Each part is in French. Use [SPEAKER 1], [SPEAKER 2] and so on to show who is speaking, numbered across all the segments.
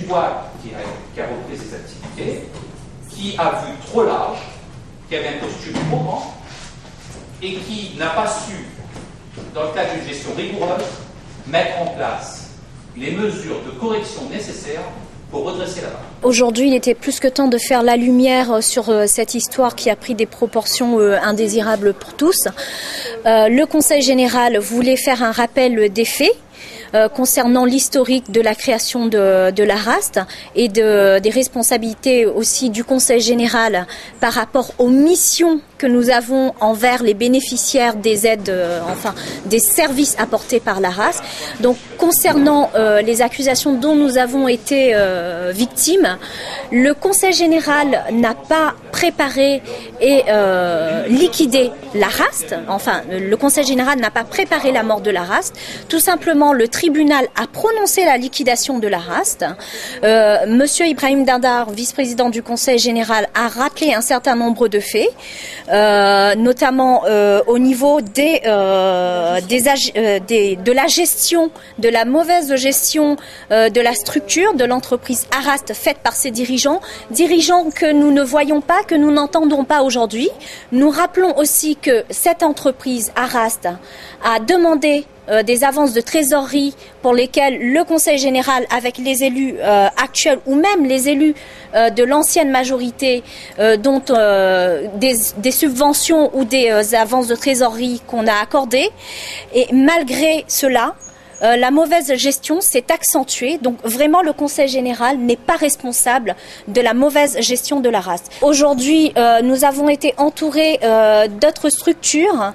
[SPEAKER 1] boîte qui a repris ses activités, qui a vu trop large, qui avait un costume trop grand, et qui n'a pas su, dans le cadre d'une gestion rigoureuse, mettre en place les mesures de correction nécessaires pour redresser la barre.
[SPEAKER 2] Aujourd'hui, il était plus que temps de faire la lumière sur cette histoire qui a pris des proportions indésirables pour tous. Le Conseil général voulait faire un rappel des faits concernant l'historique de la création de la RAST et des responsabilités aussi du Conseil général par rapport aux missions que nous avons envers les bénéficiaires des aides, enfin des services apportés par la RAST. Donc concernant les accusations dont nous avons été victimes, le Conseil général n'a pas préparé et liquidé la RAST. Enfin, le Conseil général n'a pas préparé la mort de la RAST. Tout simplement, le tribunal a prononcé la liquidation de la RAST. Monsieur Ibrahim Dindar, vice-président du Conseil général, a rappelé un certain nombre de faits, notamment au niveau de la gestion, de la mauvaise gestion de la structure de l'entreprise Arast faite par ses dirigeants que nous ne voyons pas, que nous n'entendons pas aujourd'hui. Nous rappelons aussi que cette entreprise Arast a demandé des avances de trésorerie pour lesquelles le Conseil général, avec les élus actuels ou même les élus de l'ancienne majorité, dont des subventions ou des avances de trésorerie qu'on a accordées. Et malgré cela, la mauvaise gestion s'est accentuée. Donc vraiment, le Conseil général n'est pas responsable de la mauvaise gestion de la RAST. Aujourd'hui, nous avons été entourés d'autres structures,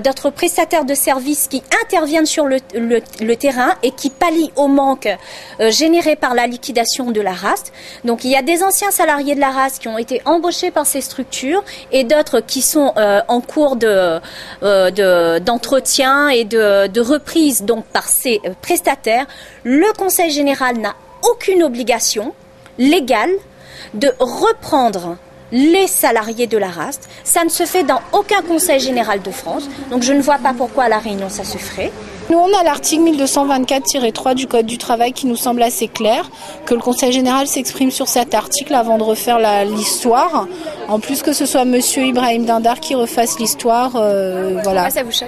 [SPEAKER 2] d'autres prestataires de services qui interviennent sur le terrain et qui pallient au manque généré par la liquidation de la RAST. Donc il y a des anciens salariés de la RAST qui ont été embauchés par ces structures et d'autres qui sont en cours d'entretien et de reprise donc par ces prestataires. Le Conseil général n'a aucune obligation légale de reprendre les salariés de la RAST. Ça ne se fait dans aucun Conseil général de France. Donc je ne vois pas pourquoi à La Réunion ça se ferait.
[SPEAKER 3] Nous, on a l'article 1224-3 du Code du travail qui nous semble assez clair, que le Conseil général s'exprime sur cet article avant de refaire l'histoire. En plus que ce soit Monsieur Ibrahim Dindar qui refasse l'histoire, voilà.
[SPEAKER 2] Pourquoi ça vous choque ?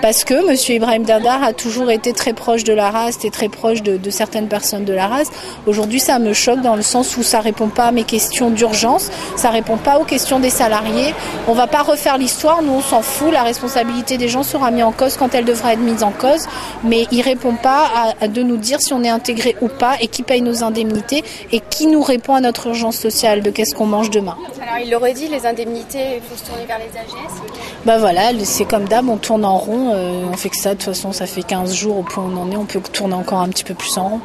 [SPEAKER 3] Parce que Monsieur Ibrahim Dindar a toujours été très proche de la RAST et très proche de certaines personnes de la RAST. Aujourd'hui, ça me choque dans le sens où ça répond pas à mes questions d'urgence, ça répond pas aux questions des salariés. On va pas refaire l'histoire, nous on s'en fout, la responsabilité des gens sera mise en cause quand elle devra être mise en cause. Mais il ne répond pas de nous dire si on est intégré ou pas et qui paye nos indemnités et qui nous répond à notre urgence sociale de qu'est-ce qu'on mange demain.
[SPEAKER 4] Alors il l'aurait dit, les indemnités, il faut se tourner vers les AGS.
[SPEAKER 3] Bah voilà, c'est comme d'hab, on tourne en rond, on fait que ça, de toute façon ça fait 15 jours au point où on en est, on peut tourner encore un petit peu plus en rond.